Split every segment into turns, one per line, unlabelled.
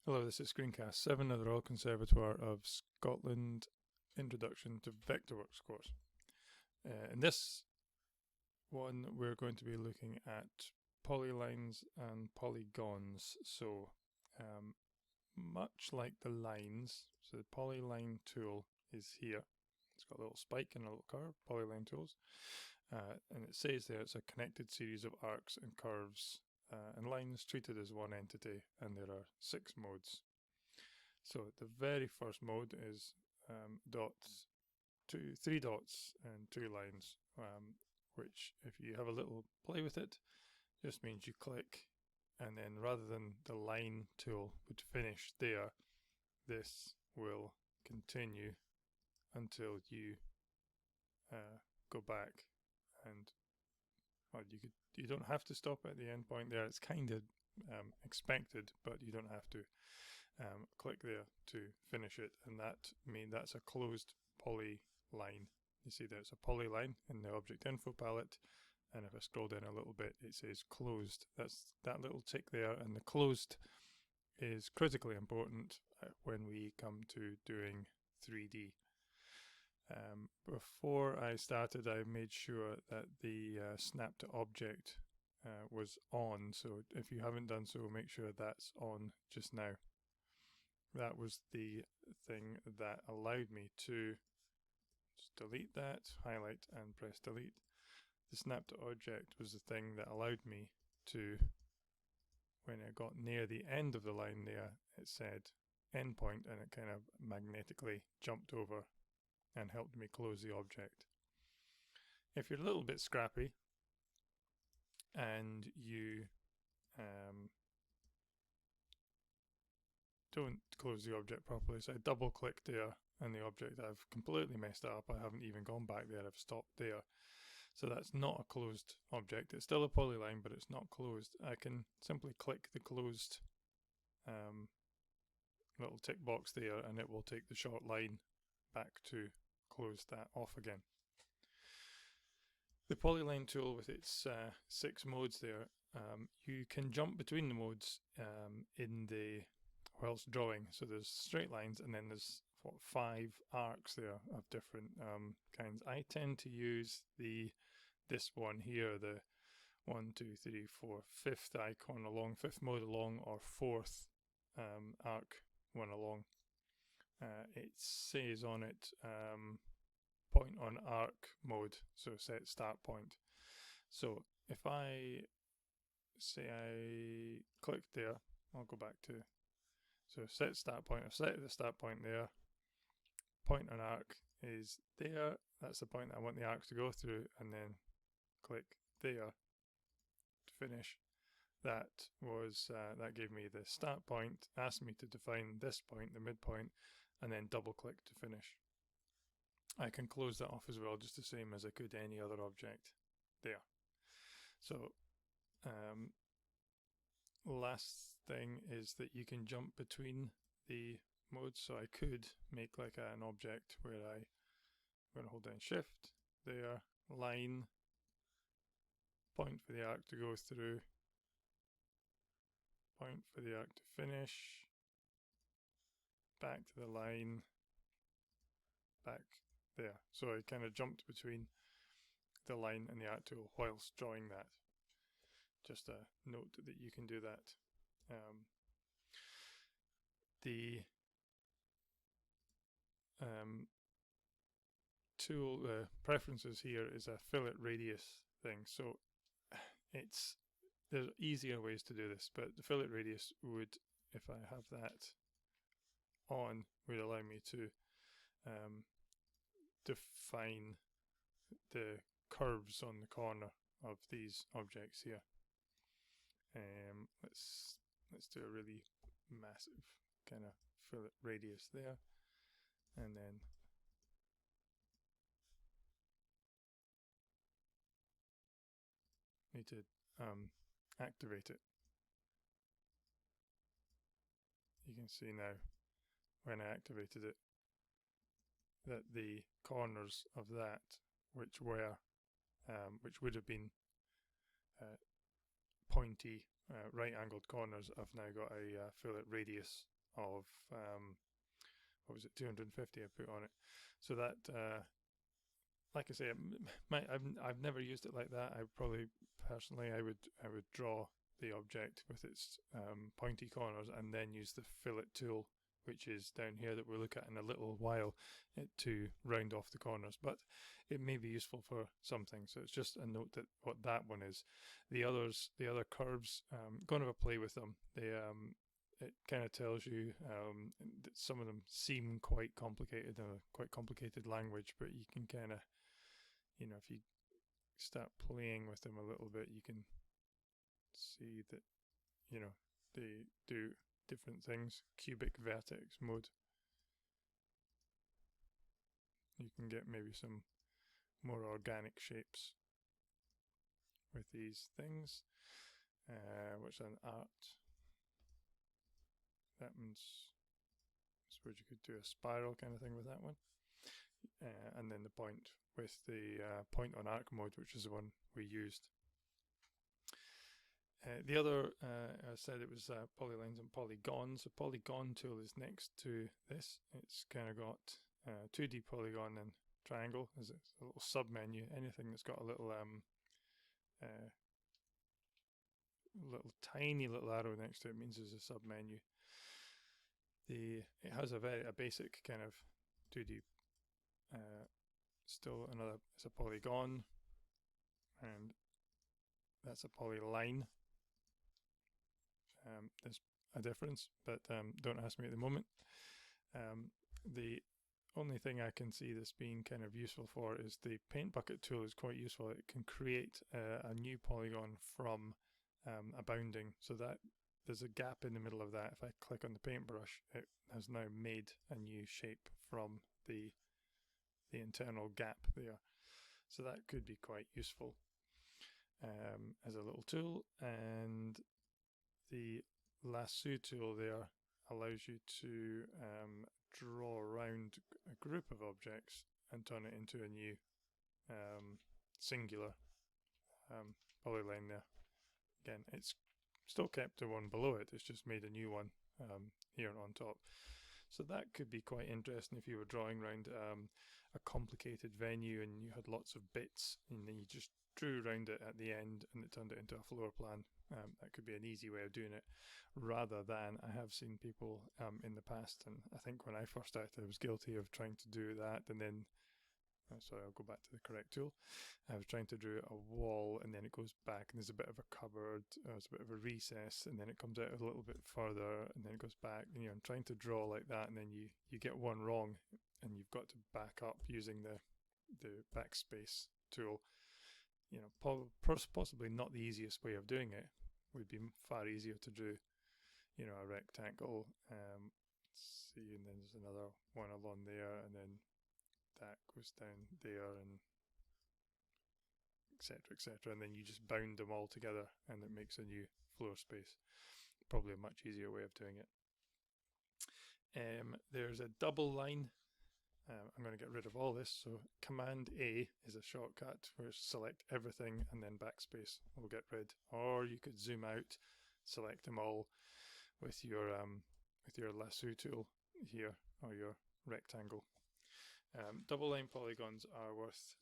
Hello, this is Screencast 7 of the Royal Conservatoire of Scotland Introduction to Vectorworks course. In this one we're going to be looking at polylines and polygons. So much like the lines, so the polyline tool is here. It's got a little spike and a little curve, polyline tools. And it says there it's a connected series of arcs and curves and lines treated as one entity, and there are 6 modes. So the very first mode is dots, 3 dots and 2 lines, which if you have a little play with it, just means you click, and then rather than the line tool would finish there, this will continue until you go back, and well, you don't have to stop at the end point there. It's kind of expected, but you don't have to click there to finish it, and that's a closed polyline. You see there's a polyline in the object info palette, and if I scroll down a little bit it says closed. That's that little tick there, and the closed is critically important when we come to doing 3D. Before I started, I made sure that the snap to object was on, so if you haven't done so, make sure that's on just now. That was the thing that allowed me to just delete that, highlight and press delete. The snap to object was the thing that allowed me to, when I got near the end of the line there, it said endpoint, and it kind of magnetically jumped over and helped me close the object. If you're a little bit scrappy and you don't close the object properly, so I double clicked there and the object, I've completely messed it up. I haven't even gone back there, I've stopped there. So that's not a closed object. It's still a polyline, but it's not closed. I can simply click the closed little tick box there, and it will take the short line back to close that off again. The polyline tool with its 6 modes there, you can jump between the modes whilst drawing. So there's straight lines, and then there's 5 arcs there of different kinds. I tend to use this one here, the 1, 2, 3, 4, 5th icon along, 5th mode along, or 4th arc one along. It says on it point on arc mode, so set start point. So if I say I clicked there, I'll go back to, so set start point. I've set the start point there. Point on arc is there. That's the point I want the arcs to go through, and then click there to finish. That was that gave me the start point, asked me to define this point, the midpoint, and then double click to finish. I can close that off as well, just the same as I could any other object there. So last thing is that you can jump between the modes. So I could make like an object where I'm going to hold down shift there, line, point for the arc to go through, point for the arc to finish, back to the line, back there. So I kind of jumped between the line and the arc tool whilst drawing that. Just a note that you can do that. The tool preferences here is a fillet radius thing. So there's easier ways to do this, but the fillet radius would, if I have that on, would allow me to define the curves on the corner of these objects here. Let's do a really massive kind of fillet radius there, and then need to activate it. You can see now when I activated it that the corners of that, which would have been pointy right angled corners, I've now got a fillet radius of what was it, 250 I put on it. So that like I say, I've never used it like that. I probably personally I would draw the object with its pointy corners and then use the fillet tool, which is down here, that we'll look at in a little while, to round off the corners. But it may be useful for something, so it's just a note that what that one is. The other curves, go and have a play with them. They it kind of tells you that some of them seem quite complicated, quite complicated language, but you can kind of, you know, if you start playing with them a little bit, you can see that, you know, they do different things. Cubic vertex mode. You can get maybe some more organic shapes with these things, which an art. That means, I suppose you could do a spiral kind of thing with that one. And then the point with the point on arc mode, which is the one we used. The other, I said it was polylines and polygons. The polygon tool is next to this. It's kind of got 2D polygon and triangle as a little sub menu. Anything that's got a little tiny little arrow next to it means there's a sub menu. It has a basic kind of 2D. Still another, it's a polygon, and that's a polyline. There's a difference, but don't ask me at the moment. The only thing I can see this being kind of useful for is the paint bucket tool is quite useful. It can create a new polygon from a bounding, so that there's a gap in the middle of that. If I click on the paintbrush, it has now made a new shape from the internal gap there. So that could be quite useful as a little tool. And the lasso tool there allows you to draw around a group of objects and turn it into a new singular polyline there. Again, it's still kept the one below it, it's just made a new one here on top. So that could be quite interesting if you were drawing around a complicated venue and you had lots of bits and then you just drew around it at the end and it turned it into a floor plan. That could be an easy way of doing it, rather than, I have seen people in the past, and I think when I first started I was guilty of trying to do that, and then sorry, I'll go back to the correct tool. I was trying to draw a wall and then it goes back and there's a bit of a cupboard, there's a bit of a recess, and then it comes out a little bit further and then it goes back, and I'm trying to draw like that, and then you get one wrong and you've got to back up using the backspace tool. Possibly not the easiest way of doing it. Would be far easier to do, a rectangle. Let's see, and then there's another one along there, and then that goes down there, and etc., etc. And then you just bound them all together, and it makes a new floor space. Probably a much easier way of doing it. There's a double line. I'm going to get rid of all this, so Command A is a shortcut where select everything and then backspace will get rid. Or you could zoom out, select them all with your lasso tool here, or your rectangle. Double line polygons are worth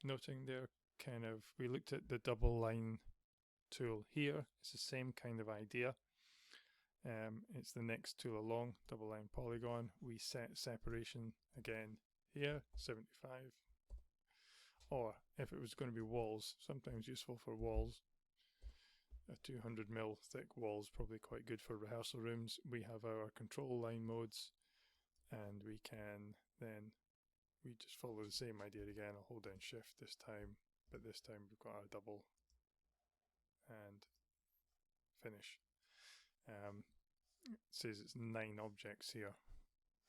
noting. They're kind of, we looked at the double line tool here. It's the same kind of idea. It's the next tool along, double line polygon. We set separation again here, 75. Or if it was going to be walls, sometimes useful for walls. A 200mm thick wall is probably quite good for rehearsal rooms. We have our control line modes, and we can then, we just follow the same idea again. I'll hold down shift this time, but this time we've got our double and finish. It says it's 9 objects here.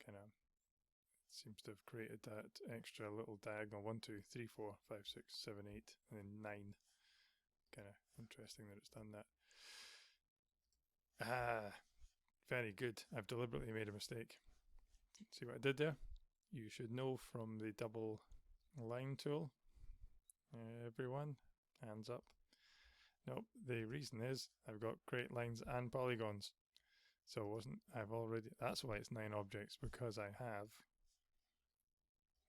Kind of seems to have created that extra little diagonal 1, 2, 3, 4, 5, 6, 7, 8, and then 9. Kind of interesting that it's done that. Very good. I've deliberately made a mistake. See what I did there? You should know from the double line tool. Everyone, hands up. Nope, the reason is I've got great lines and polygons. So it wasn't, I've already, that's why it's 9 objects, because I have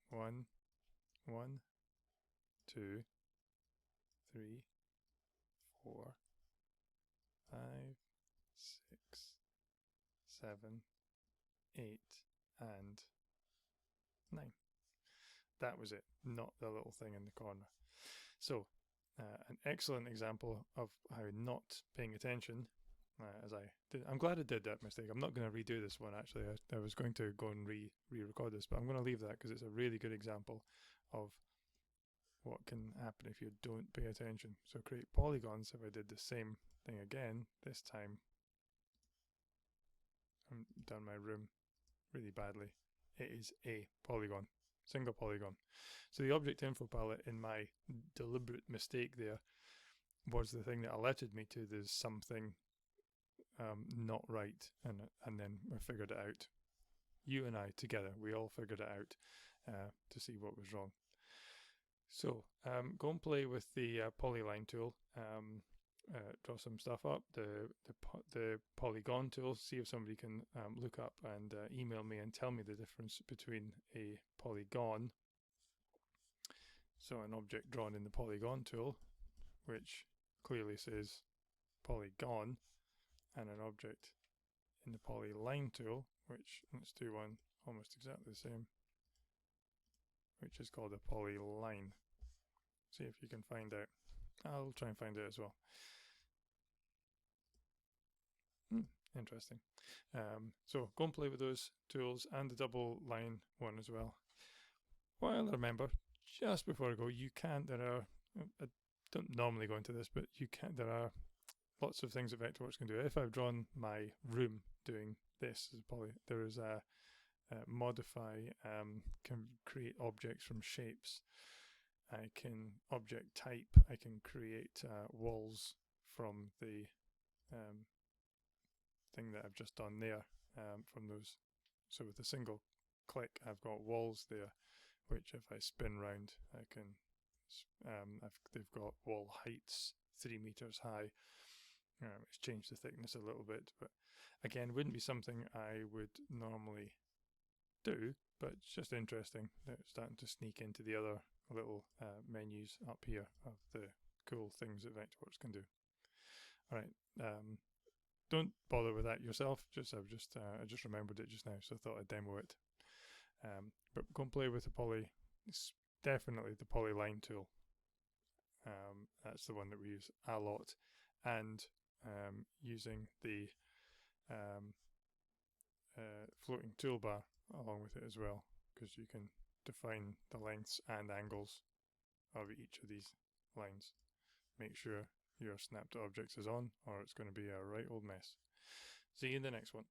1, 1, 2, 3, 4, 5, 6, 7, 8, and 9. That was it, not the little thing in the corner. So, an excellent example of how not paying attention, as I did. I'm glad I did that mistake. I'm not going to redo this one, actually. I was going to go and re-record this, but I'm going to leave that because it's a really good example of what can happen if you don't pay attention. So create polygons. If I did the same thing again, this time I've done my room really badly. It is a polygon, single polygon. So the object info palette, in my deliberate mistake there, was the thing that alerted me to there's something not right, and then I figured it out. You and I together, we all figured it out to see what was wrong. So go and play with the polyline tool. Draw some stuff up. The polygon tool. See if somebody can look up and email me and tell me the difference between a polygon. So an object drawn in the polygon tool, which clearly says polygon, and an object in the polyline tool, which, let's do one almost exactly the same, which is called a polyline. See if you can find out. I'll try and find it as well. Interesting. So go and play with those tools and the double line one as well. While I remember, just before I go, you can, I don't normally go into this, but you can, there are lots of things that Vectorworks can do. If I've drawn my room doing this as a poly, there is a modify, can create objects from shapes. I can object type, I can create walls from the thing that I've just done there, from those. So with a single click, I've got walls there, which if I spin round, I can, they've got wall heights 3 meters high. It's changed the thickness a little bit, but again, wouldn't be something I would normally do, but it's just interesting that it's starting to sneak into the other little menus up here of the cool things that Vectorworks can do. All right, don't bother with that yourself. I just remembered it just now, so I thought I'd demo it. But go and play with the it's definitely the polyline tool. That's the one that we use a lot, and using the floating toolbar along with it as well, because you can define the lengths and angles of each of these lines. Make sure your snap to objects is on, or it's going to be a right old mess. See you in the next one.